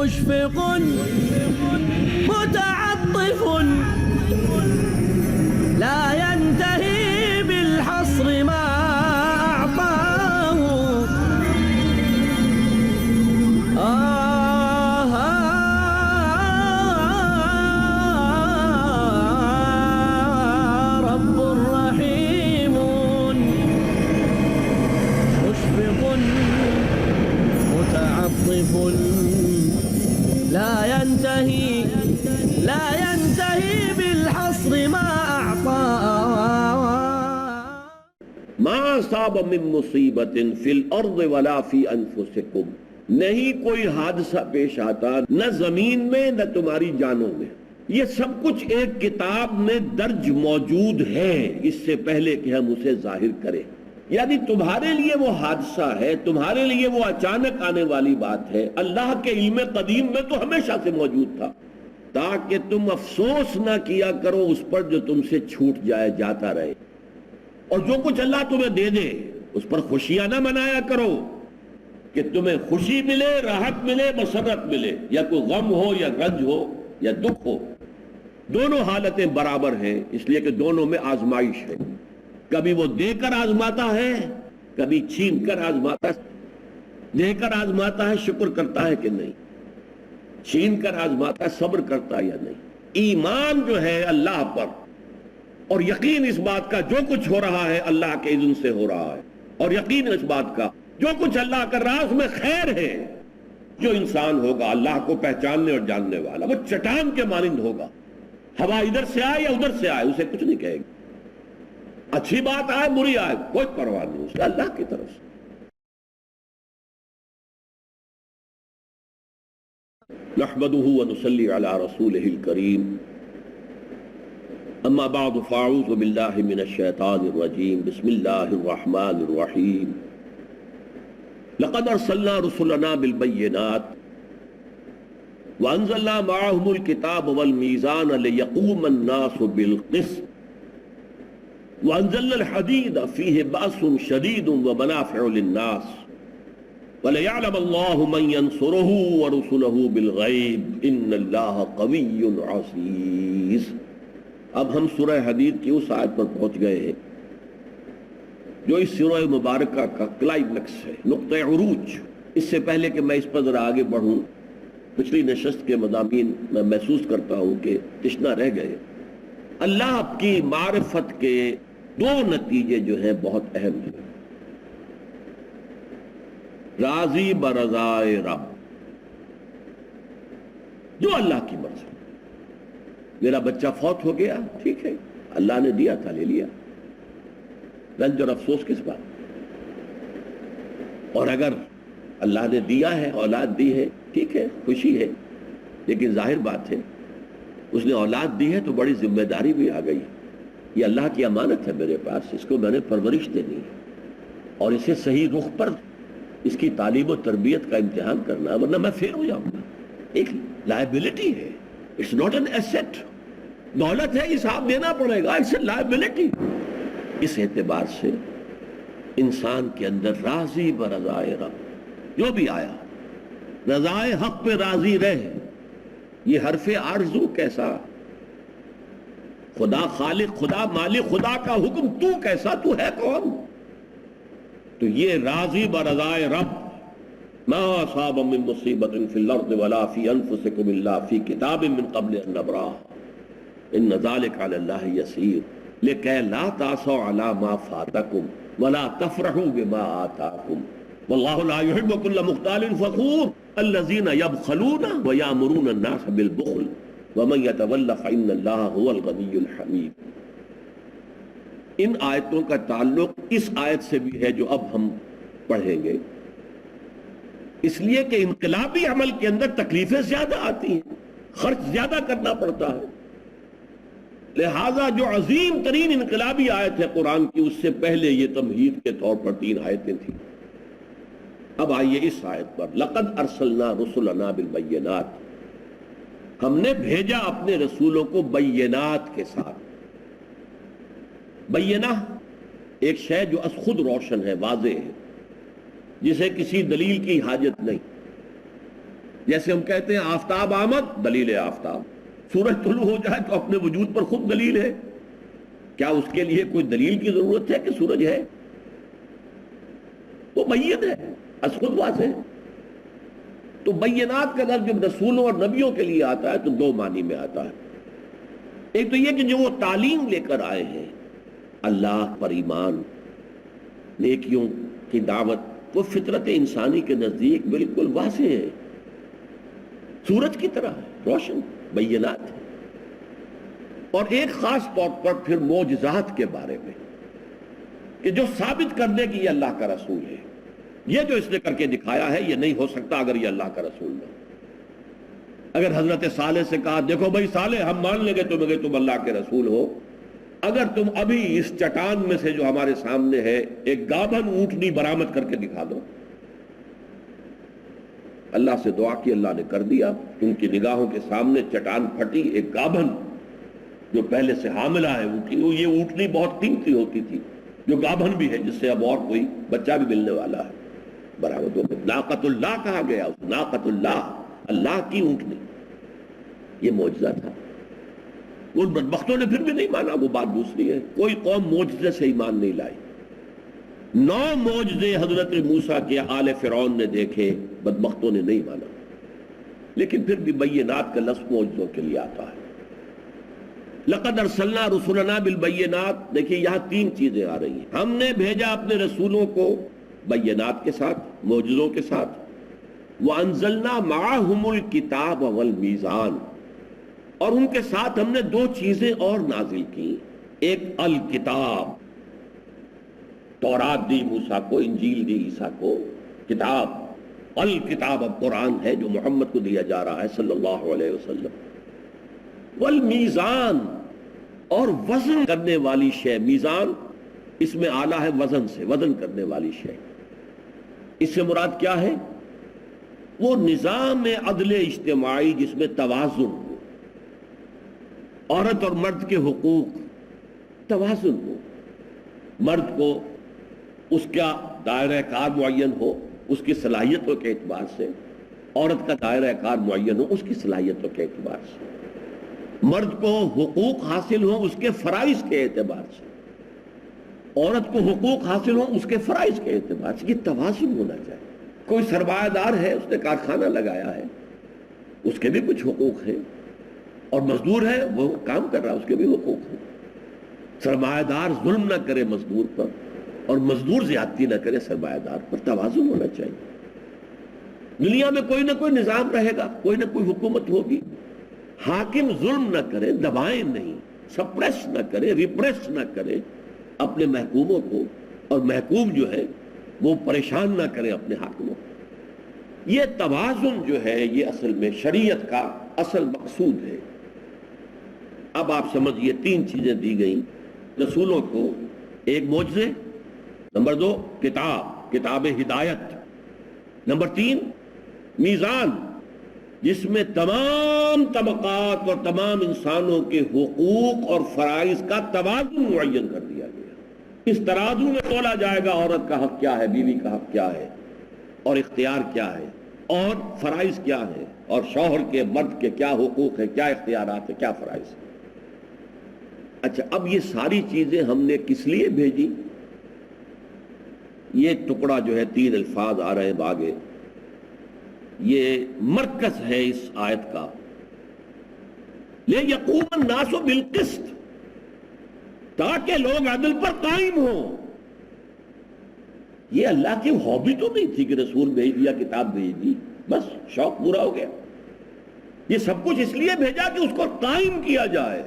مشفق متعطف لا ينتهي بالحصر ما أعطاه رب رحيم مشفق متعطف لا ينتهي بالحصر ما أعطى ما أصاب من مصیبت فی الارض ولا فی انفسکم، نہیں کوئی حادثہ پیش آتا نہ زمین میں نہ تمہاری جانوں میں، یہ سب کچھ ایک کتاب میں درج موجود ہے اس سے پہلے کہ ہم اسے ظاہر کریں۔ یعنی تمہارے لیے وہ حادثہ ہے، تمہارے لیے وہ اچانک آنے والی بات ہے، اللہ کے علم قدیم میں تو ہمیشہ سے موجود تھا، تاکہ تم افسوس نہ کیا کرو اس پر جو تم سے چھوٹ جائے، جاتا رہے، اور جو کچھ اللہ تمہیں دے دے اس پر خوشیاں نہ منایا کرو کہ تمہیں خوشی ملے، راحت ملے، مسرت ملے، یا کوئی غم ہو یا رنج ہو یا دکھ ہو، دونوں حالتیں برابر ہیں، اس لیے کہ دونوں میں آزمائش ہے، کبھی وہ دے کر آزماتا ہے، کبھی چھین کر آزماتا ہے، دے کر آزماتا ہے شکر کرتا ہے کہ نہیں، چھین کر آزماتا ہے صبر کرتا ہے یا نہیں۔ ایمان جو ہے اللہ پر اور یقین اس بات کا جو کچھ ہو رہا ہے اللہ کے اذن سے ہو رہا ہے، اور یقین اس بات کا جو کچھ اللہ کر رہا ہے اس میں خیر ہے۔ جو انسان ہوگا اللہ کو پہچاننے اور جاننے والا وہ چٹان کے مانند ہوگا، ہوا ادھر سے آئے یا ادھر سے آئے اسے کچھ نہیں کہے گا، اچھی بات آئے بری آئے کوئی پرواہ نہیں اسے اللہ کی طرف سے۔ نحمده ونصلي على رسوله الكريم، اما بعد فاعوذ بالله من الشيطان الرجيم، بسم الله الرحمن الرحيم۔ لقد ارسلنا رسلنا بالبينات وانزلنا معهم الكتاب والميزان ليقوم الناس بالقسط وانزلنا الحديد فيه بأس شديد ومنافع للناس وَلَيَعْلَمَ اللَّهُ مَنْ يَنْصُرُهُ وَرُسُلَهُ بِالْغَيْبِ إِنَّ اللَّهَ قَوِيٌّ عَزِيزٌ۔ اب ہم سورہ حدید کی اس آیت پر پہنچ گئے ہیں جو اس سورہ مبارکہ کا کلائمیکس ہے، نقطہ عروج۔ اس سے پہلے کہ میں اس پر ذرا آگے بڑھوں، پچھلی نشست کے مضامین میں محسوس کرتا ہوں کہ تشنا رہ گئے۔ اللہ کی معرفت کے دو نتیجے جو ہیں بہت اہم ہیں۔ راضی برضائے رب، جو اللہ کی مرضی۔ میرا بچہ فوت ہو گیا، ٹھیک ہے، اللہ نے دیا تھا، لے لیا، رنج اور افسوس کس بات؟ اور اگر اللہ نے دیا ہے، اولاد دی ہے، ٹھیک ہے، خوشی ہے، لیکن ظاہر بات ہے اس نے اولاد دی ہے تو بڑی ذمہ داری بھی آ گئی۔ یہ اللہ کی امانت ہے میرے پاس، اس کو میں نے پرورش دینی ہے اور اسے صحیح رخ پر اس کی تعلیم و تربیت کا امتحان کرنا، ورنہ میں فیل ہو جاؤں گا۔ ایک لائبلٹی ہے، اٹس ناٹ این ایسٹ، دولت ہے، حساب دینا پڑے گا، اٹس اے لائبلٹی۔ اس اعتبار سے انسان کے اندر راضی برضائے رب، جو بھی آیا رضائے حق پہ راضی رہے۔ یہ حرف آرزو کیسا، خدا خالق، خدا مالک، خدا کا حکم، تو کیسا، تو ہے کون؟ تو یہ راضی برضائے رب، ما اصاب من مصیبت فی الارض ولا فی انفسکم الا فی کتاب من قبل ان نبرأها ان ذلک علی اللہ یسیر لکی لا تعصوا علی ما فاتکم ولا تفرحوا بما آتاکم واللہ لا يحب كل مختال فخور الذین یبخلون ویامرون الناس بالبخل ومن یتول فإن اللہ هو الغنی الحمید۔ ان آیتوں کا تعلق اس آیت سے بھی ہے جو اب ہم پڑھیں گے، اس لیے کہ انقلابی عمل کے اندر تکلیفیں زیادہ آتی ہیں، خرچ زیادہ کرنا پڑتا ہے، لہذا جو عظیم ترین انقلابی آیت ہے قرآن کی، اس سے پہلے یہ تمہید کے طور پر 3 آیتیں تھیں۔ اب آئیے اس آیت پر، لقد ارسلنا رسلنا بالبینات، ہم نے بھیجا اپنے رسولوں کو بینات کے ساتھ۔ بینہ ایک شے جو از خود روشن ہے، واضح ہے، جسے کسی دلیل کی حاجت نہیں، جیسے ہم کہتے ہیں آفتاب آمد، دلیل آفتاب، سورج طلوع ہو جائے تو اپنے وجود پر خود دلیل ہے. کیا اس کے لیے کوئی دلیل کی ضرورت ہے کہ سورج ہے؟ وہ بین ہے، از خود واضح ہے. تو بینات کا لفظ جب رسولوں اور نبیوں کے لیے آتا ہے تو دو معنی میں آتا ہے. ایک تو یہ کہ جو وہ تعلیم لے کر آئے ہیں، اللہ پر ایمان، نیکیوں کی دعوت، وہ فطرت انسانی کے نزدیک بالکل واضح ہے، سورج کی طرح ہے، روشن بینات ہے. اور ایک خاص طور پر پھر معجزات کے بارے میں کہ جو ثابت کرنے کی یہ اللہ کا رسول ہے، یہ جو اس نے کر کے دکھایا ہے یہ نہیں ہو سکتا اگر یہ اللہ کا رسول نہ. اگر حضرت صالح سے کہا دیکھو بھائی صالح ہم مان لیں گے تم اللہ کے رسول ہو، اگر تم ابھی اس چٹان میں سے جو ہمارے سامنے ہے ایک گابھن اونٹنی برآمد کر کے دکھا دو. اللہ سے دعا کی، اللہ نے کر دیا. ان کی نگاہوں کے سامنے چٹان پھٹی، ایک گابھن جو پہلے سے حاملہ ہے، یہ اونٹنی بہت قیمتی ہوتی تھی، جو گابھن بھی ہے جس سے اب اور کوئی بچہ بھی ملنے والا ہے، برآمد ہو گئی. ناقۃ اللہ کہا گیا، ناقۃ اللہ، اللہ کی اونٹنی. یہ معجزہ تھا. ان بدبختوں نے پھر بھی نہیں مانا، وہ بات دوسری ہے. کوئی قوم معجزے سے ایمان نہیں لائی. 9 معجزے حضرت موسیٰ کے آل فرعون نے دیکھے، بدبختوں نے نہیں مانا. لیکن پھر بھی بینات کا لفظ معجزوں کے لیے آتا ہے. لقد ارسلنا رسلنا بالبینات، دیکھیے یہاں 3 چیزیں آ رہی ہیں. ہم نے بھیجا اپنے رسولوں کو بینات کے ساتھ، معجزوں کے ساتھ. وانزلنا معہم الکتاب والمیزان، اور ان کے ساتھ ہم نے 2 چیزیں اور نازل کی. ایک الکتاب، تورات دی موسیٰ کو، انجیل دی عیسیٰ کو، کتاب. الکتاب اب قرآن ہے جو محمد کو دیا جا رہا ہے صلی اللہ علیہ وسلم. والمیزان، اور وزن کرنے والی شے. میزان اس میں آلہ ہے وزن سے، وزن کرنے والی شے. اس سے مراد کیا ہے؟ وہ نظام عدل اجتماعی جس میں توازن ہو، عورت اور مرد کے حقوق، توازن ہو. مرد کو اس کا دائرہ کار معین ہو اس کی صلاحیتوں کے اعتبار سے، عورت کا دائرہ کار معین ہو اس کی صلاحیتوں کے اعتبار سے. مرد کو حقوق حاصل ہو اس کے فرائض کے اعتبار سے، عورت کو حقوق حاصل ہو اس کے فرائض کے اعتبار سے. یہ توازن ہونا چاہیے. کوئی سرمایہ دار ہے، اس نے کارخانہ لگایا ہے، اس کے بھی کچھ حقوق ہیں. اور مزدور ہے، وہ کام کر رہا ہے، اس کے بھی حقوق ہیں. سرمایہ دار ظلم نہ کرے مزدور پر، اور مزدور زیادتی نہ کرے سرمایہ دار پر. توازن ہونا چاہیے. دنیا میں کوئی نہ کوئی نظام رہے گا، کوئی نہ کوئی حکومت ہوگی. حاکم ظلم نہ کرے، دبائیں نہیں، سپریس نہ کرے، ریپریس نہ کرے اپنے محکوموں کو، اور محکوم جو ہے وہ پریشان نہ کرے اپنے حاکموں کو. یہ توازن جو ہے یہ اصل میں شریعت کا اصل مقصود ہے. اب آپ سمجھئے 3 چیزیں دی گئیں رسولوں کو. ایک معجزے، نمبر 2 کتاب، کتاب ہدایت، نمبر 3 میزان جس میں تمام طبقات اور تمام انسانوں کے حقوق اور فرائض کا توازن معین کر دیا گیا. اس ترازو میں تولا جائے گا عورت کا حق کیا ہے، بیوی کا حق کیا ہے، اور اختیار کیا ہے، اور فرائض کیا ہے، اور شوہر کے، مرد کے کیا حقوق ہے، کیا اختیارات ہے، کیا فرائض ہے. اچھا، اب یہ ساری چیزیں ہم نے کس لیے بھیجی؟ یہ ٹکڑا جو ہے 3 الفاظ آ رہے ہیں آگے، یہ مرکز ہے اس آیت کا. لِيَقُومَ النَّاسُ بِالْقِسْطِ، تاکہ لوگ عدل پر قائم ہوں. یہ اللہ کی ہابی تو نہیں تھی کہ رسول بھیج دیا، کتاب بھیج دی، بس شوق پورا ہو گیا. یہ سب کچھ اس لیے بھیجا کہ اس کو قائم کیا جائے،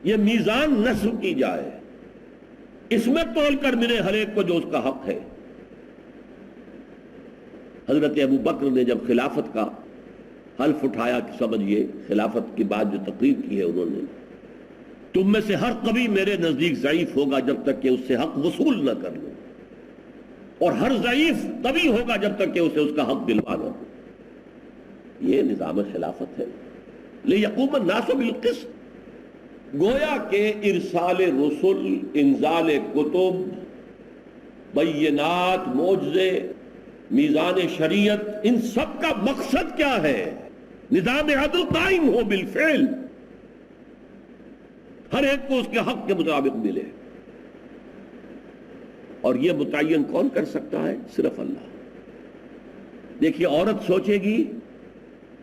یہ میزان نصب کی جائے، اس میں تول کر ملے ہر ایک کو جو اس کا حق ہے. حضرت ابو بکر نے جب خلافت کا حلف اٹھایا، سمجھئے خلافت کی بات جو تقریر کی ہے انہوں نے، تم میں سے ہر قوی میرے نزدیک ضعیف ہوگا جب تک کہ اس سے حق وصول نہ کر لو، اور ہر ضعیف قوی ہوگا جب تک کہ اسے اس کا حق دلوانا ہو. یہ نظام خلافت ہے. لِيَقُومَ النَّاسُ بِالْقِسْطِ، گویا کہ ارسال رسل، انزال کتب، بینات، معجزے، میزان شریعت، ان سب کا مقصد کیا ہے؟ نظام عدل قائم ہو بالفعل، ہر ایک کو اس کے حق کے مطابق ملے. اور یہ متعین کون کر سکتا ہے؟ صرف اللہ. دیکھیے، عورت سوچے گی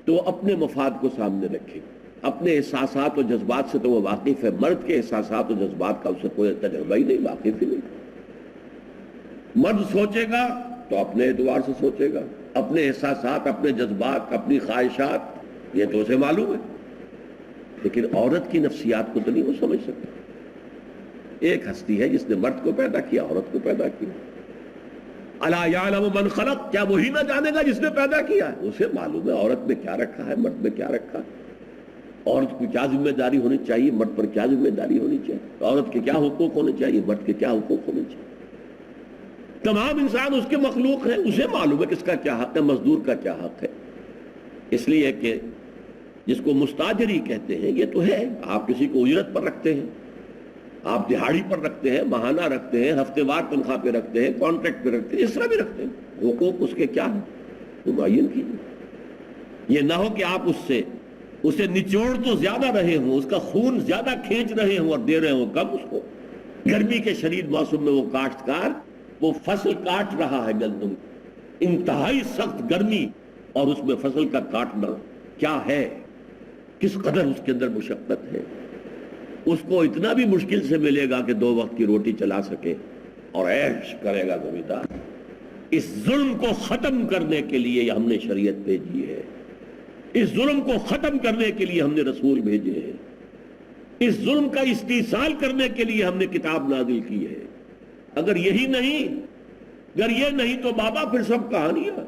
تو وہ اپنے مفاد کو سامنے رکھے گی، اپنے احساسات و جذبات سے تو وہ واقف ہے. مرد کے احساسات و جذبات کا اسے کوئی تجربہ ہی نہیں، واقف ہی نہیں. مرد سوچے گا تو اپنے اعتبار سے سوچے گا، اپنے احساسات، اپنے جذبات، اپنی خواہشات، یہ تو اسے معلوم ہے. لیکن عورت کی نفسیات کو تو نہیں وہ سمجھ سکتا. ایک ہستی ہے جس نے مرد کو پیدا کیا، عورت کو پیدا کیا. الا یعلم من خلق، کیا وہی نہ جانے گا جس نے پیدا کیا ہے؟ اسے معلوم ہے عورت میں کیا رکھا ہے، مرد میں کیا رکھا ہے. عورت کی کیا ذمہ داری ہونی چاہیے، مرد پر کیا ذمہ داری ہونی چاہیے، عورت کے کیا حقوق ہونے چاہیے، مرد کے کیا حقوق ہونے چاہیے. تمام انسان اس کے مخلوق ہیں، اسے معلوم ہے کس کا کیا حق ہے، مزدور کا کیا حق ہے. اس لیے کہ جس کو مستاجری کہتے ہیں، یہ تو ہے، آپ کسی کو اجرت پر رکھتے ہیں، آپ دہاڑی پر رکھتے ہیں، ماہانہ رکھتے ہیں، ہفتے وار تنخواہ پہ رکھتے ہیں، کانٹریکٹ پہ رکھتے ہیں، اس طرح بھی رکھتے ہیں. حقوق اس کے کیا ہیں تو معین کیجیے. یہ نہ ہو کہ آپ اسے نچوڑ تو زیادہ رہے ہوں، اس کا خون زیادہ کھینچ رہے ہوں اور دے رہے ہوں کم اس کو. گرمی کے شدید موسم میں وہ کاشتکار وہ فصل کاٹ رہا ہے، گندم، انتہائی سخت گرمی، اور اس میں فصل کا کاٹنا کیا ہے، کس قدر اس کے اندر مشقت ہے. اس کو اتنا بھی مشکل سے ملے گا کہ 2 وقت کی روٹی چلا سکے اور عیش کرے گا زمیندار. اس ظلم کو ختم کرنے کے لیے ہم نے شریعت بھیجی ہے، اس ظلم کو ختم کرنے کے لیے ہم نے رسول بھیجے ہیں، اس ظلم کا استئصال کرنے کے لیے ہم نے کتاب نازل کی ہے. اگر یہی نہیں، اگر یہ نہیں تو بابا پھر سب کہانیاں.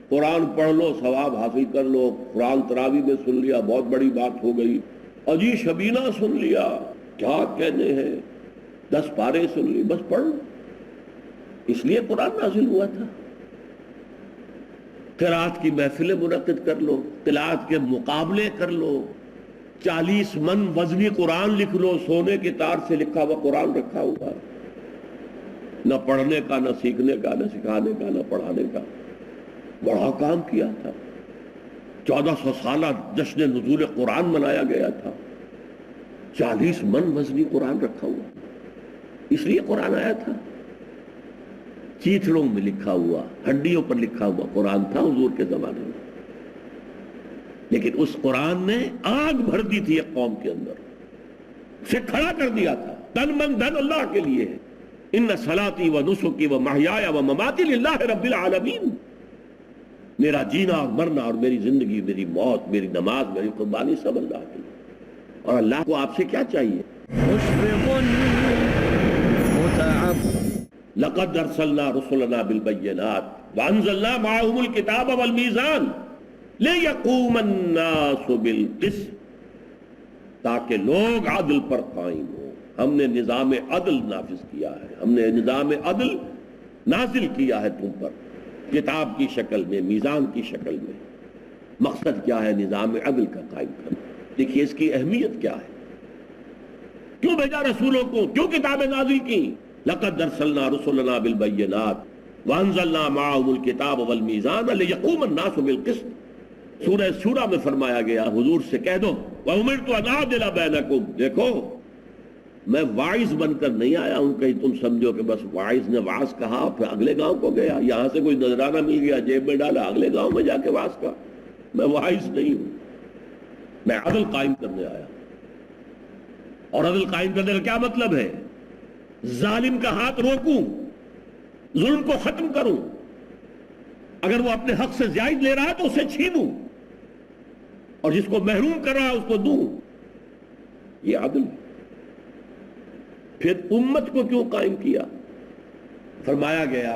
قرآن پڑھ لو ثواب حاصل کر لو، قرآن تراویح میں سن لیا بہت بڑی بات ہو گئی، اجی شبینہ سن لیا کیا کہنے ہیں، 10 پارے سن لی، بس پڑھ لو. اس لیے قرآن نازل ہوا تھا. قرات کی محفلیں منعقد کر لو، قرات کے مقابلے کر لو، 40 من وزنی قرآن لکھ لو، سونے کے تار سے لکھا ہوا قرآن رکھا ہوا، نہ پڑھنے کا، نہ سیکھنے کا، نہ سکھانے کا، نہ پڑھانے کا. بڑا کام کیا تھا. 1400 سالہ جشن نزول قرآن منایا گیا تھا. 40 من وزنی قرآن رکھا ہوا، اس لیے قرآن آیا تھا. چیتڑوں میں لکھا ہوا، ہڈیوں پر لکھا ہوا قرآن تھا حضور کے زمانے میں. لیکن اس قرآن نے آگ بھر دی تھی ایک قوم کے اندر، سے کھڑا کر دیا تھا. تن من دھن اللہ کے لیے ہے. ان صلاتی و نسکی و محیایا و مماتی للہ رب العالمین. میرا جینا اور مرنا اور میری زندگی، میری موت، میری نماز، میری قربانی سب اللہ کی. اور اللہ کو آپ سے کیا چاہیے؟ لقد ارسلنا رسلنا بالبینات وانزلنا معهم الكتاب والمیزان لیقوم الناس بالقسط، تاکہ لوگ عدل پر قائم ہوں. ہم نے نظام عدل نافذ کیا ہے، ہم نے نظام عدل نازل کیا ہے تم پر، کتاب کی شکل میں، میزان کی شکل میں. مقصد کیا ہے؟ نظام عدل کا قائم کرنا. دیکھیے اس کی اہمیت کیا ہے. کیوں بھیجا رسولوں کو، کیوں کتابیں نازل کی؟ لقد ارسلنا رسلنا بالبینات وانزلنا معهم الکتاب والمیزان لیقوم الناس بالقسط. سورہ شورى میں فرمایا گیا، حضور سے کہہ دو وَأُمِرْتُ أَنْ أَعْدِلَ بَيْنَكُمْ. دیکھو میں واعظ بن کر نہیں آیا ہوں کہیں تم سمجھو کہ بس واعظ نے واعظ کہا پھر اگلے گاؤں کو گیا، یہاں سے کوئی نذرانہ مل گیا جیب میں ڈالا، اگلے گاؤں میں جا کے واعظ کہا. میں واعظ نہیں ہوں، میں عدل قائم کرنے آیا. اور عدل قائم کرنے کا کیا مطلب ہے؟ ظالم کا ہاتھ روکوں، ظلم کو ختم کروں، اگر وہ اپنے حق سے زائد لے رہا ہے تو اسے چھینوں، اور جس کو محروم کر رہا ہے اس کو دوں. یہ عدل ہے. پھر امت کو کیوں قائم کیا؟ فرمایا گیا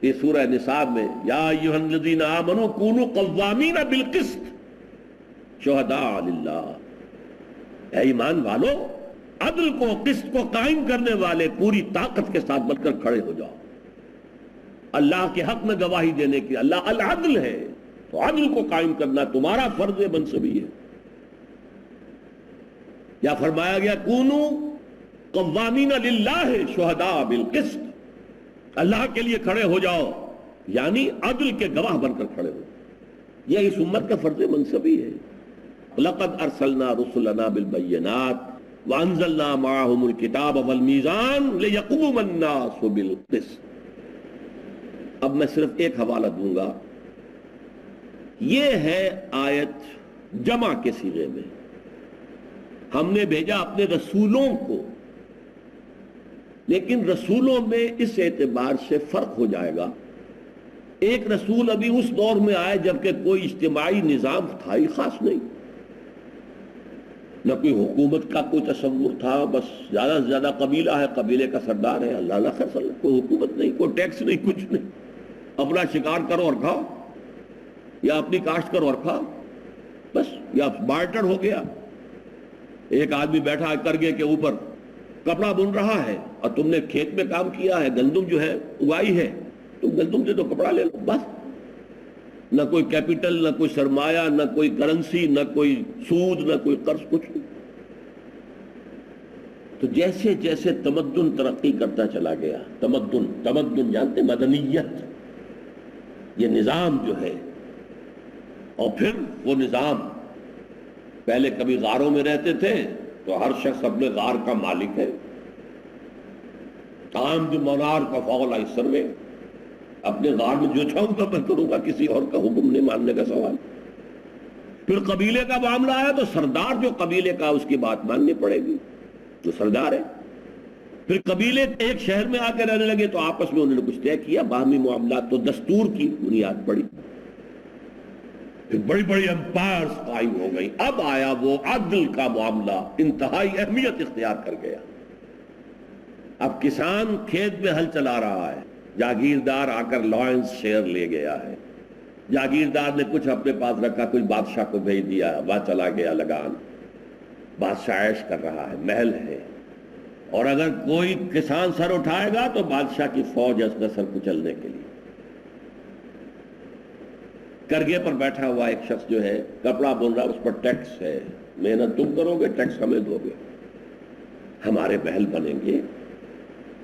یہ سورہ نساء میں، یا ایھا الذین آمنوا کونوا قوامین بالقسط شہداء للہ. اے ایمان والو، عدل کو، قسط کو قائم کرنے والے پوری طاقت کے ساتھ بن کر کھڑے ہو جاؤ. اللہ کے حق میں گواہی دینے کی، اللہ العدل ہے، تو عدل کو قائم کرنا تمہارا فرض منصبی ہے. یا فرمایا گیا کونوا قوامین للہ شہداء بالقسط، اللہ کے لیے کھڑے ہو جاؤ یعنی عدل کے گواہ بن کر کھڑے ہو. یہ اس امت کا فرض منصبی ہے. لقد ارسلنا رسلنا بالبینات وانزلنا معهم الكتاب والمیزان لیقوم الناس بالقسط. اب میں صرف ایک حوالہ دوں گا. یہ ہے آیت جمع کے صیغے میں. ہم نے بھیجا اپنے رسولوں کو، لیکن رسولوں میں اس اعتبار سے فرق ہو جائے گا. ایک رسول ابھی اس دور میں آئے جبکہ کوئی اجتماعی نظام تھا ہی خاص نہیں، نہ کوئی حکومت کا کوئی تصور تھا، بس زیادہ سے زیادہ قبیلہ ہے، قبیلے کا سردار ہے، اللہ خیر صلی اللہ، کوئی حکومت نہیں، کوئی ٹیکس نہیں، کچھ نہیں. اپنا شکار کرو اور کھاؤ، یا اپنی کاشت کرو اور کھاؤ، بس. یا بارٹر ہو گیا. ایک آدمی بیٹھا کرگے کے اوپر کپڑا بن رہا ہے اور تم نے کھیت میں کام کیا ہے، گندم جو ہے اگائی ہے، تم گندم سے تو کپڑا لے لو بس. نہ کوئی کیپٹل، نہ کوئی سرمایہ، نہ کوئی کرنسی، نہ کوئی سود، نہ کوئی قرض، کچھ نہیں. تو جیسے جیسے تمدن ترقی کرتا چلا گیا، تمدن جانتے، مدنیت، یہ نظام جو ہے، اور پھر وہ نظام پہلے کبھی غاروں میں رہتے تھے تو ہر شخص اپنے غار کا مالک ہے. عام جو monarch of all I survey، اپنے غار میں جو چاہوں گا میں کروں گا، کسی اور کا حکم نہیں ماننے کا سوال. پھر قبیلے کا معاملہ آیا تو سردار جو قبیلے کا، اس کی بات ماننی پڑے گی، جو سردار ہے. پھر قبیلے ایک شہر میں آ کے رہنے لگے تو آپس میں انہوں نے کچھ طے کیا، باہمی معاملات، تو دستور کی بنیاد پڑی. پھر بڑی بڑی امپائرز قائم ہو گئی. اب آیا وہ عدل کا معاملہ، انتہائی اہمیت اختیار کر گیا. اب کسان کھیت میں ہل چلا رہا ہے، جاگیردار آ کر لائنز شیئر لے گیا ہے. جاگیردار نے کچھ اپنے پاس رکھا، کچھ بادشاہ کو بھیج دیا، وہاں چلا گیا لگان. بادشاہ عیش کر رہا ہے، محل ہے، اور اگر کوئی کسان سر اٹھائے گا تو بادشاہ کی فوج ہے اس کا سر کچلنے کے لیے. کرگے پر بیٹھا ہوا ایک شخص جو ہے کپڑا بن رہا، اس پر ٹیکس ہے. محنت تم کرو گے، ٹیکس ہمیں دو گے. ہمارے محل بنیں گے،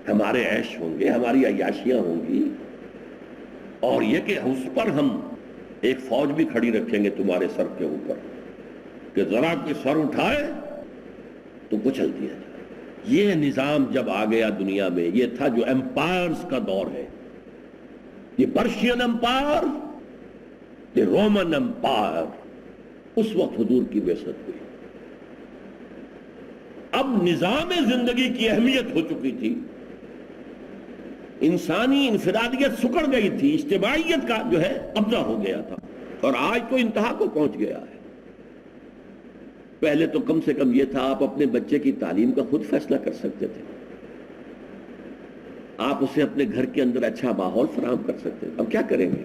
ہمارے عیش ہوں گے، ہماری عیاشیاں ہوں گی، اور یہ کہ اس پر ہم ایک فوج بھی کھڑی رکھیں گے تمہارے سر کے اوپر کہ ذرا کوئی سر اٹھائے تو کچل دیا جائے. یہ نظام جب آ گیا دنیا میں، یہ تھا جو ایمپائرز کا دور ہے. یہ پرشین امپائر، یہ رومن امپائر، اس وقت حضور کی بعثت ہوئی. اب نظام زندگی کی اہمیت ہو چکی تھی، انسانی انفرادیت سکڑ گئی تھی، اجتماعیت کا جو ہے قبضہ ہو گیا تھا، اور آج تو انتہا کو پہنچ گیا ہے. پہلے تو کم سے کم یہ تھا آپ اپنے بچے کی تعلیم کا خود فیصلہ کر سکتے تھے، آپ اسے اپنے گھر کے اندر اچھا ماحول فراہم کر سکتے تھے. اب کیا کریں گے؟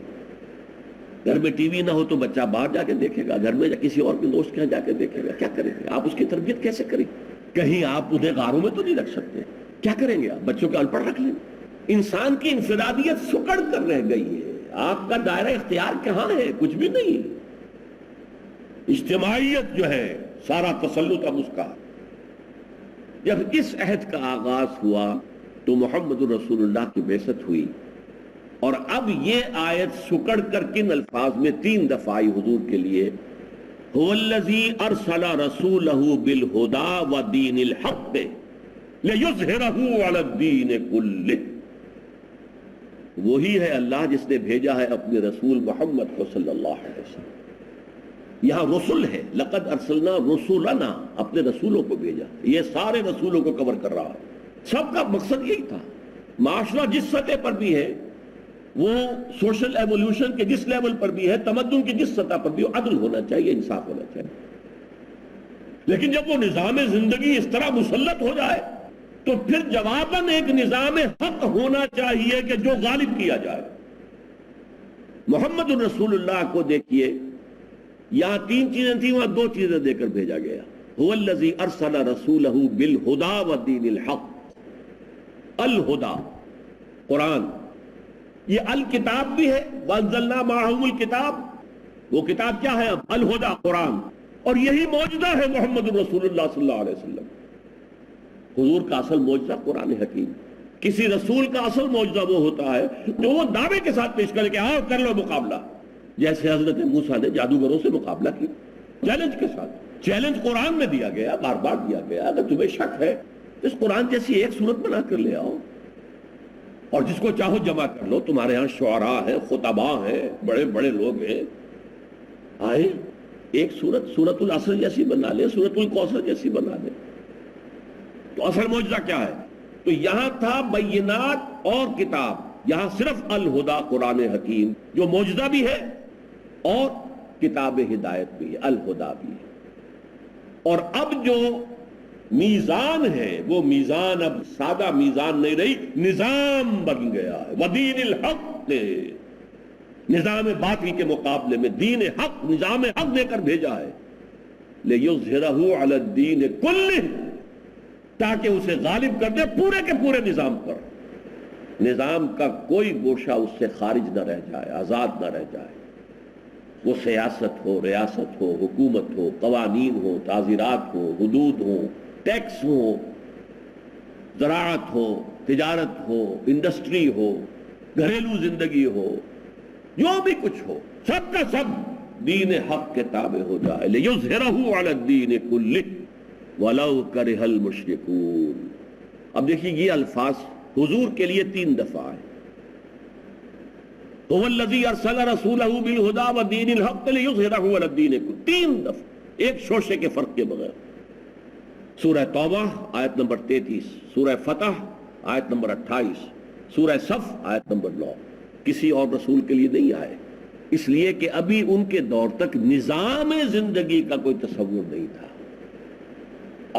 گھر میں ٹی وی نہ ہو تو بچہ باہر جا کے دیکھے گا، گھر میں کسی اور کے دوست کے یہاں جا کے دیکھے گا. کیا کریں گے؟ آپ اس کی تربیت کیسے کریں؟ کہیں آپ انہیں غاروں میں تو نہیں رکھ سکتے. کیا کریں گے؟ آپ بچوں کے ان پڑھ رکھ لیں. انسان کی انفرادیت سکڑ کر رہ گئی ہے. آپ کا دائرہ اختیار کہاں ہے؟ کچھ بھی نہیں. اجتماعیت جو ہے سارا تسلط اب اس کا. جب اس عہد کا آغاز ہوا تو محمد رسول اللہ کی بعثت ہوئی، اور اب یہ آیت سکڑ کر کن الفاظ میں 3 دفعہ آئی حضور کے لیے. هو الذی ارسل رسولہ بالہدی ودین الحق لیظہرہ علی الدین کلہ. وہی ہے اللہ جس نے بھیجا ہے اپنے رسول محمد کو صلی اللہ علیہ وسلم. یہاں رسول ہے، لقد ارسلنا رسولنا، اپنے رسولوں کو بھیجا. یہ سارے رسولوں کو کور کر رہا ہے. سب کا مقصد یہی تھا. معاشرہ جس سطح پر بھی ہے، وہ سوشل ایولیوشن کے جس لیول پر بھی ہے، تمدن کی جس سطح پر بھی، عدل ہونا چاہیے، انصاف ہونا چاہیے. لیکن جب وہ نظام زندگی اس طرح مسلط ہو جائے تو پھر جواباً ایک نظام حق ہونا چاہیے کہ جو غالب کیا جائے. محمد رسول اللہ کو دیکھیے، یہاں 3 چیزیں تھیں، وہاں 2 چیزیں دے کر بھیجا گیا. هو الذی ارسل رسولہ بالہدی ودین الحق. الہدی قرآن، یہ الکتاب بھی ہے، وانزلنا معہم الکتاب، وہ کتاب کیا ہے؟ الہدی قرآن. اور یہی معجزہ ہے محمد رسول اللہ صلی اللہ علیہ وسلم. حضور کا اصل معجزہ قرآن حکیم. کسی رسول کا اصل معجزہ وہ ہوتا ہے جو وہ دعوے کے ساتھ پیش کرے کہ آؤ کر لو مقابلہ، جیسے حضرت موسیٰ نے جادوگروں سے مقابلہ کیا چیلنج کے ساتھ۔ چیلنج قرآن میں دیا گیا، بار بار دیا گیا، اگر تمہیں شک ہے اس قرآن جیسی ایک صورت بنا کر لے آؤ اور جس کو چاہو جمع کر لو، تمہارے ہاں شعراء ہیں، خطباء ہیں، بڑے بڑے لوگ ہیں، آئے ایک سورت العصر جیسی بنا لے، سورت الکوثر جیسی بنا لے۔ تو اصل معجزہ کیا ہے؟ تو یہاں تھا بینات اور کتاب، یہاں صرف الہدا قرآن حکیم جو معجزہ بھی ہے اور کتاب ہدایت بھی ہے، الہدا بھی ہے۔ اور اب جو میزان ہے وہ میزان اب سادہ میزان نہیں رہی، نظام بن گیا ہے۔ ودین الحق، نظام باطل کے مقابلے میں دین حق، نظام حق دے کر بھیجا ہے، لِيُظْهِرَهُ عَلَى الدِّينِ كُلِّهِ، تاکہ اسے غالب کر دے پورے کے پورے نظام پر، نظام کا کوئی گوشہ اس سے خارج نہ رہ جائے، آزاد نہ رہ جائے، وہ سیاست ہو، ریاست ہو، حکومت ہو، قوانین ہو، تعزیرات ہو، حدود ہو، ٹیکس ہو، زراعت ہو، تجارت ہو، انڈسٹری ہو، گھریلو زندگی ہو، جو بھی کچھ ہو، سب کا سب دین حق کے تابع ہو جائے۔ لِيُظْهِرَهُ عَلَى الدِّينِ كُلِّهِ وَلَوْ كَرِهَ الْمُشْرِكُونَ۔ اب دیکھیے یہ الفاظ حضور کے لیے 3 دفعہ ہے۔ هُوَ الَّذِي أَرْسَلَ رَسُولَهُ بِالْهُدَى وَدِينِ الْحَقِّ لِيُظْهِرَهُ عَلَى الدِّينِ كُلِّهِ، 3 دفعہ ایک شوشے کے فرق کے بغیر۔ سورہ توبہ آیت نمبر 33، سورہ فتح آیت نمبر 28، سورہ صف آیت نمبر 9۔ کسی اور رسول کے لیے نہیں آئے، اس لیے کہ ابھی ان کے دور تک نظام زندگی کا کوئی تصور نہیں تھا۔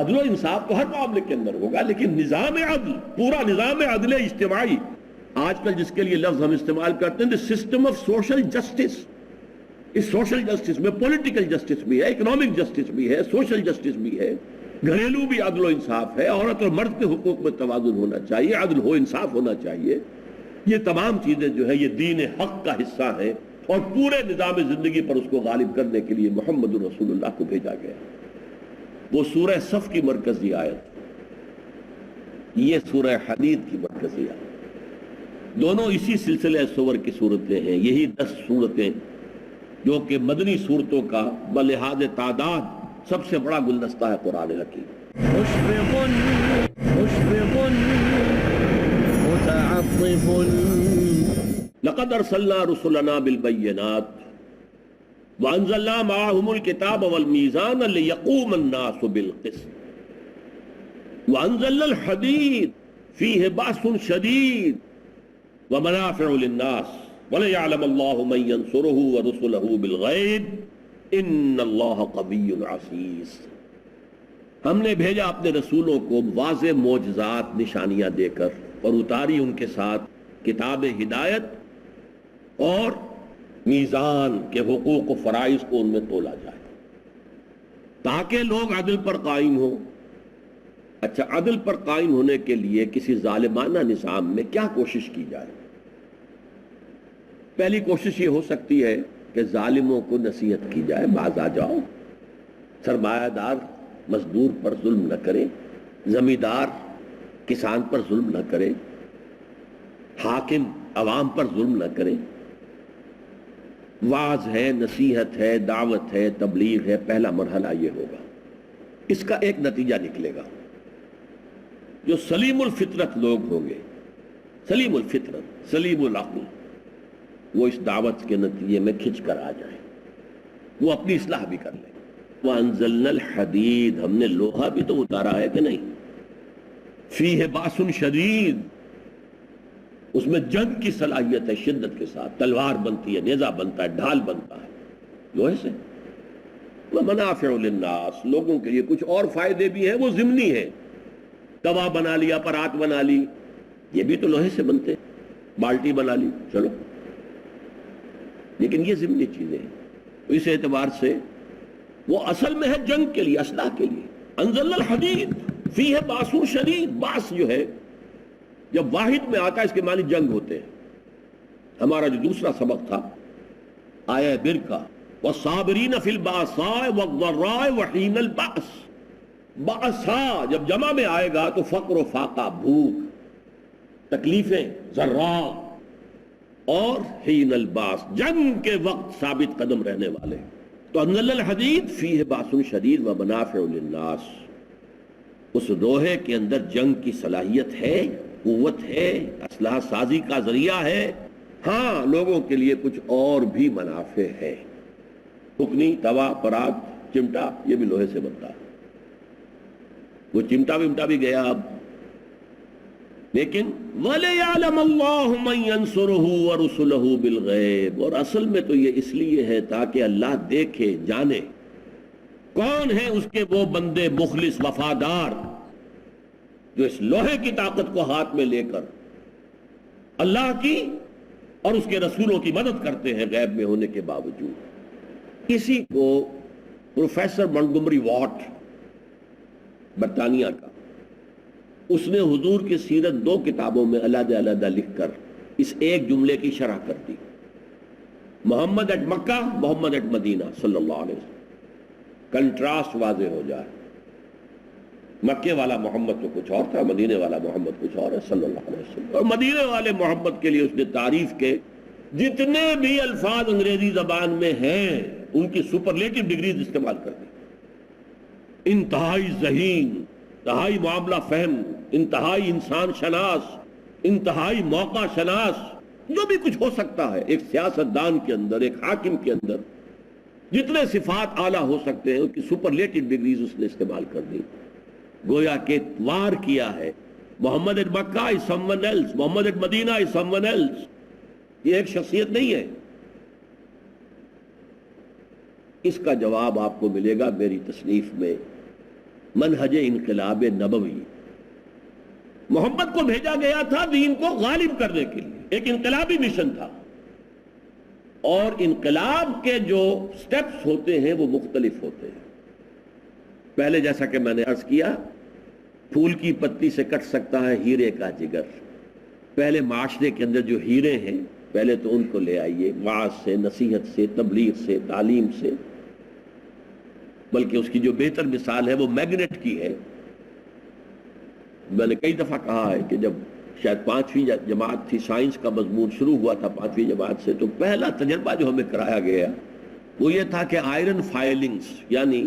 عدل و انصاف تو ہر معاملے کے اندر ہوگا، لیکن نظام عدل، پورا نظام عدل اجتماعی، آج کل جس کے لیے لفظ ہم استعمال کرتے ہیں سسٹم آف سوشل جسٹس، اس سوشل جسٹس میں پولیٹیکل جسٹس بھی ہے، اکنامک جسٹس بھی ہے، سوشل جسٹس بھی ہے، گھریلو بھی عدل و انصاف ہے، عورت اور مرد کے حقوق میں توازن ہونا چاہیے، عدل ہو، انصاف ہونا چاہیے۔ یہ تمام چیزیں جو ہے یہ دین حق کا حصہ ہیں، اور پورے نظام زندگی پر اس کو غالب کرنے کے لیے محمد رسول اللہ کو بھیجا گیا۔ وہ سورہ صف کی مرکزی آیت، یہ سورہ حدید کی مرکزی آیت، دونوں اسی سلسلہ سور کی صورتیں ہیں، یہی 10 صورتیں جو کہ مدنی صورتوں کا بلحاظ تعداد سب سے بڑا گلدستہ ہے قرآن حکیم۔ مشفق متعطف لقد ارسلنا رسلنا بالبينات وانزلنا معهم الكتاب والميزان ليقوم الناس بالقسط وانزلنا الحديد فيه بأس شديد ومنافع للناس وليعلم الله من ينصره ورسله بالغيب ان الله قوي عزيز۔ ہم نے بھیجا اپنے رسولوں کو واضح معجزات، نشانیاں دے کر، اور اتاری ان کے ساتھ کتاب ہدایت اور میزان کے حقوق و فرائض کو ان میں تولا جائے تاکہ لوگ عدل پر قائم ہوں۔ اچھا، عدل پر قائم ہونے کے لیے کسی ظالمانہ نظام میں کیا کوشش کی جائے؟ پہلی کوشش یہ ہو سکتی ہے کہ ظالموں کو نصیحت کی جائے، باز آ جاؤ، سرمایہ دار مزدور پر ظلم نہ کرے، زمیندار کسان پر ظلم نہ کرے، حاکم عوام پر ظلم نہ کرے۔ واعظ ہے، نصیحت ہے، دعوت ہے، تبلیغ ہے، پہلا مرحلہ یہ ہوگا۔ اس کا ایک نتیجہ نکلے گا، جو سلیم الفطرت لوگ ہوں گے، سلیم الفطرت، سلیم العقل، وہ اس دعوت کے نتیجے میں کھنچ کر آ جائیں، وہ اپنی اصلاح بھی کر لیں۔ وَأَنزَلْنَا الْحَدِيدَ، ہم نے لوہا بھی تو اتارا ہے کہ نہیں، فِيهِ بَأْسٌ شَدِيدٌ، اس میں جنگ کی صلاحیت ہے، شدت کے ساتھ تلوار بنتی ہے، نیزہ بنتا ہے، ڈھال بنتا ہے لوہے سے۔ وَمَنَافِعُ لِلنَّاسِ، لوگوں کے لیے کچھ اور فائدے بھی ہیں، وہ ضمنی ہیں، توا بنا لیا، پرات بنا لی، یہ بھی تو لوہے سے بنتے ہیں، بالٹی بنا لی، چلو، لیکن یہ ضمنی چیزیں ہیں۔ اس اعتبار سے وہ اصل میں ہے جنگ کے لیے، اصلاح کے لیے۔ انزلنا الحدید فیہ باس شدید، باس جو ہے جب واحد میں آتا ہے اس کے معنی جنگ ہوتے ہیں۔ ہمارا جو دوسرا سبق تھا آیہ بر کا، والصابرین فی الباساء والضراء وحین البأس، بأسا جب جمع میں آئے گا تو فقر و فاقہ، بھوک، تکلیفیں ذرا اور حین الباس جنگ کے وقت ثابت قدم رہنے والے. تو انزل الحدید فیہ باس شدید و منافع للناس، اس لوہے کے اندر جنگ کی صلاحیت ہے، قوت ہے، اسلحہ سازی کا ذریعہ ہے. ہاں لوگوں کے لیے کچھ اور بھی منافع ہے. ٹکنی، توا، پرات، چمٹا یہ بھی لوہے سے بنتا ہے. وہ چمٹا ومٹا بھی گیا اب. لیکن وَلِيَعْلَمَ اللَّهُ مَن يَنصُرُهُ وَرُسُلَهُ بِالْغَيْبِ، اور اصل میں تو یہ اس لیے ہے تاکہ اللہ دیکھے جانے کون ہیں اس کے وہ بندے مخلص وفادار جو اس لوہے کی طاقت کو ہاتھ میں لے کر اللہ کی اور اس کے رسولوں کی مدد کرتے ہیں غیب میں ہونے کے باوجود. اسی کو پروفیسر منگمری واٹ برطانیہ کا، اس نے حضور کی سیرت 2 کتابوں میں علیحدہ علیحدہ لکھ کر اس ایک جملے کی شرح کر دی. محمد ایٹ مکہ، محمد ایٹ مدینہ صلی اللہ علیہ وسلم. کنٹراسٹ واضح ہو جائے. مکے والا محمد تو کچھ اور تھا، مدینے والا محمد کچھ اور ہے صلی اللہ علیہ وسلم. اور مدینے والے محمد کے لیے اس نے تعریف کے جتنے بھی الفاظ انگریزی زبان میں ہیں ان کی سپرلیٹو ڈگریز استعمال کر دی. انتہائی ذہین، انتہائی معاملہ فہم، انتہائی انسان شناس، انتہائی موقع شناس، جو بھی کچھ ہو سکتا ہے ایک سیاستدان کے اندر، ایک حاکم کے اندر جتنے صفات اعلیٰ ہو سکتے ہیں ان کی سپرلیٹو ڈگریز اس نے استعمال کر دی. گویا کہ وار کیا ہے Muhammad at Makkah is someone else, Muhammad at Madinah is someone else. یہ ایک شخصیت نہیں ہے. اس کا جواب آپ کو ملے گا میری تصنیف میں منہج انقلاب نبوی. محمد کو بھیجا گیا تھا دین کو غالب کرنے کے لیے، ایک انقلابی مشن تھا. اور انقلاب کے جو سٹیپس ہوتے ہیں وہ مختلف ہوتے ہیں. پہلے جیسا کہ میں نے عرض کیا، پھول کی پتی سے کٹ سکتا ہے ہیرے کا جگر. پہلے معاشرے کے اندر جو ہیرے ہیں پہلے تو ان کو لے آئیے، وعظ سے، نصیحت سے، تبلیغ سے، تعلیم سے. بلکہ اس کی جو بہتر مثال ہے وہ میگنیٹ کی ہے. میں نے کئی دفعہ کہا ہے کہ جب شاید 5ویں جماعت تھی، سائنس کا مضمون شروع ہوا تھا 5ویں جماعت سے، تو پہلا تجربہ جو ہمیں کرایا گیا وہ یہ تھا کہ آئرن فائلنگز، یعنی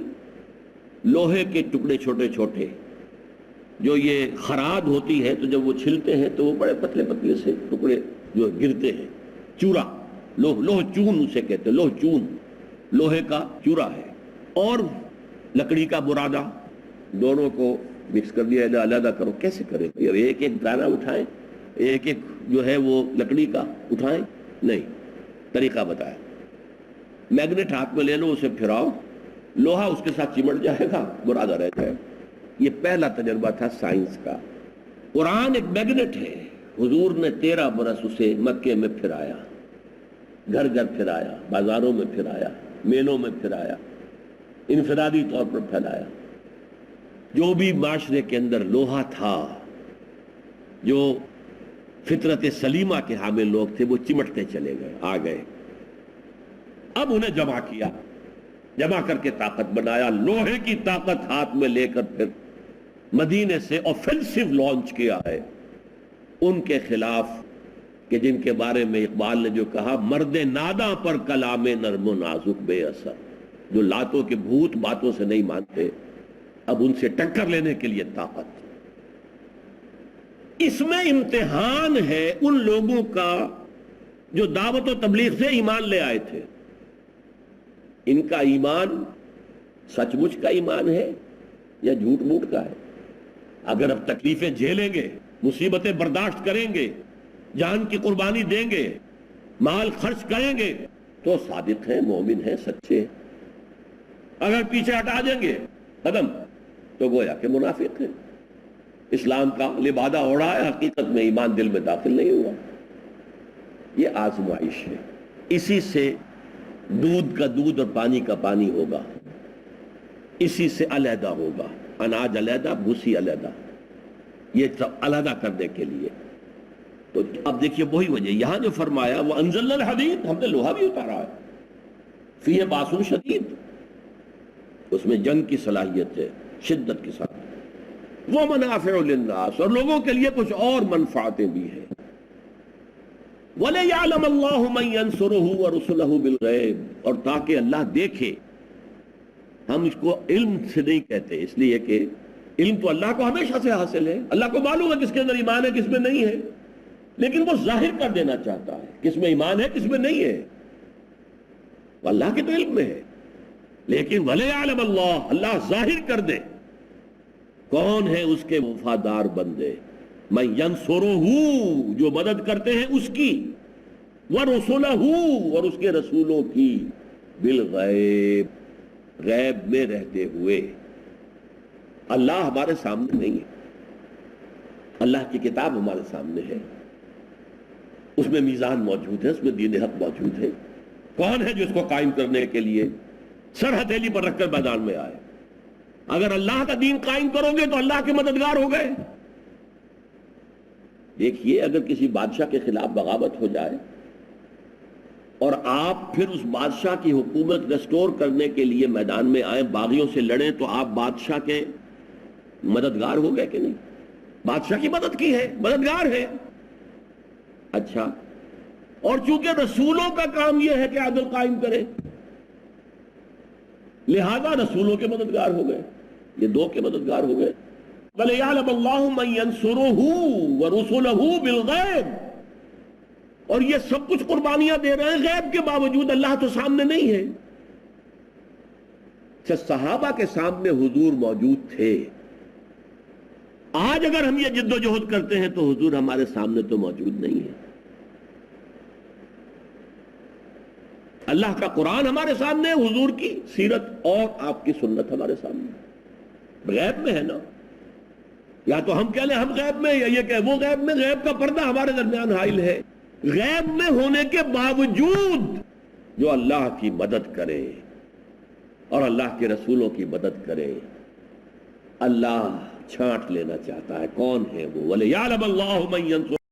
لوہے کے ٹکڑے چھوٹے چھوٹے جو یہ خراد ہوتی ہے تو جب وہ چھلتے ہیں تو وہ بڑے پتلے پتلے سے ٹکڑے جو گرتے ہیں، چورا، لوہ چون اسے کہتے ہیں. لوہ چون لوہے کا چورا ہے. اور لکڑی کا برادہ، دونوں کو مکس کر دیا، علیحدہ کرو. کیسے کریں؟ ایک ایک دانہ اٹھائیں، ایک ایک جو ہے وہ لکڑی کا اٹھائیں؟ نہیں، طریقہ بتایا. میگنیٹ ہاتھ میں لے لو، اسے پھراؤ، لوہا اس کے ساتھ چمٹ جائے گا، برادہ رہ جائے گا. یہ پہلا تجربہ تھا سائنس کا. قرآن ایک میگنیٹ ہے. حضور نے 13 برس اسے مکے میں پھرایا، گھر گھر پھرایا، بازاروں میں پھرایا، میلوں میں پھرایا، انفرادی طور پر پھیلایا. جو بھی معاشرے کے اندر لوہا تھا، جو فطرت سلیمہ کے حامل لوگ تھے، وہ چمٹتے چلے گئے، آ گئے. اب انہیں جمع کیا، جمع کر کے طاقت بنایا. لوہے کی طاقت ہاتھ میں لے کر پھر مدینے سے آفینسو لانچ کیا ہے ان کے خلاف کہ جن کے بارے میں اقبال نے جو کہا، مرد ناداں پر کلام نرم و نازک بے اثر. جو لاتوں کے بھوت باتوں سے نہیں مانتے، اب ان سے ٹکر لینے کے لیے طاقت. اس میں امتحان ہے ان لوگوں کا جو دعوت و تبلیغ سے ایمان لے آئے تھے. ان کا ایمان سچ مچ کا ایمان ہے یا جھوٹ موٹ کا ہے؟ اگر اب تکلیفیں جھیلیں گے، مصیبتیں برداشت کریں گے، جان کی قربانی دیں گے، مال خرچ کریں گے تو صادق ہیں، مومن ہیں، سچے ہیں. اگر پیچھے ہٹا دیں گے قدم تو گویا کہ منافق ہیں. اسلام کا لبادہ اوڑھا ہے، حقیقت میں ایمان دل میں داخل نہیں ہوا. یہ آزمائش ہے. اسی سے دودھ کا دودھ اور پانی کا پانی ہوگا، اسی سے علیحدہ ہوگا. اناج علیحدہ، بھوسی علیحدہ، یہ سب علیحدہ کرنے کے لیے. تو اب دیکھیے وہی وجہ یہاں جو فرمایا وہ انزلنا الحدید، ہم نے لوہا بھی اتارا ہے. فیہ باس شدید، اس میں جنگ کی صلاحیت ہے شدت کے ساتھ. ومنافع للناس، اور لوگوں کے لیے کچھ اور منفعتیں بھی ہیں. وَلِيَعْلَمَ اللَّهُ مَن يَنصُرُهُ وَرُسُلَهُ بِالْغَيْبِ، اور تاکہ اللہ دیکھے. ہم اس کو علم سے نہیں کہتے، اس لیے کہ علم تو اللہ کو ہمیشہ سے حاصل ہے، اللہ کو معلوم ہے کس کے اندر ایمان ہے کس میں نہیں ہے، لیکن وہ ظاہر کر دینا چاہتا ہے کس میں ایمان ہے کس میں نہیں ہے. وہ اللہ کے تو علم میں ہے، لیکن وَلِيَعْلَمَ اللَّهُ، اللہ ظاہر کر دے کون ہے اس کے وفادار بندے. مَن يَنصُرُهُ، جو مدد کرتے ہیں اس کی، وَرُسُلَهُ، اور اس کے رسولوں کی، بالغیب، غیب میں رہتے ہوئے. اللہ ہمارے سامنے نہیں ہے، اللہ کی کتاب ہمارے سامنے ہے، اس میں میزان موجود ہے، اس میں دین حق موجود ہے. کون ہے جو اس کو قائم کرنے کے لیے سر ہتھیلی پر رکھ کر میدان میں آئے؟ اگر اللہ کا دین قائم کرو گے تو اللہ کے مددگار ہو گئے. دیکھیے، اگر کسی بادشاہ کے خلاف بغاوت ہو جائے اور آپ پھر اس بادشاہ کی حکومت ریسٹور کرنے کے لیے میدان میں آئیں، باغیوں سے لڑیں، تو آپ بادشاہ کے مددگار ہو گئے کہ نہیں؟ بادشاہ کی مدد کی ہے، مددگار ہے. اچھا، اور چونکہ رسولوں کا کام یہ ہے کہ عدل قائم کرے، لہذا رسولوں کے مددگار ہو گئے، یہ دو کے مددگار ہو گئے. وَلِيَعْلَمَ اللَّهُ مَن يَنصُرُهُ وَرُسُلَهُ بِالْغَيْبِ، اور یہ سب کچھ قربانیاں دے رہے ہیں غیب کے باوجود، اللہ تو سامنے نہیں ہے. صحابہ کے سامنے حضور موجود تھے. آج اگر ہم یہ جد و جہد کرتے ہیں تو حضور ہمارے سامنے تو موجود نہیں ہے. اللہ کا قرآن ہمارے سامنے، حضور کی سیرت اور آپ کی سنت ہمارے سامنے. غیب میں ہے نا، یا تو ہم کہہ لیں ہم غیب میں، یا یہ کہ وہ غیب میں. غیب کا پردہ ہمارے درمیان حائل ہے. غیب میں ہونے کے باوجود جو اللہ کی مدد کرے اور اللہ کے رسولوں کی مدد کرے، اللہ چھانٹ لینا چاہتا ہے کون ہے وہ. وَلِيَعْلَمَ اللَّهُ مَن يَنصُرُهُ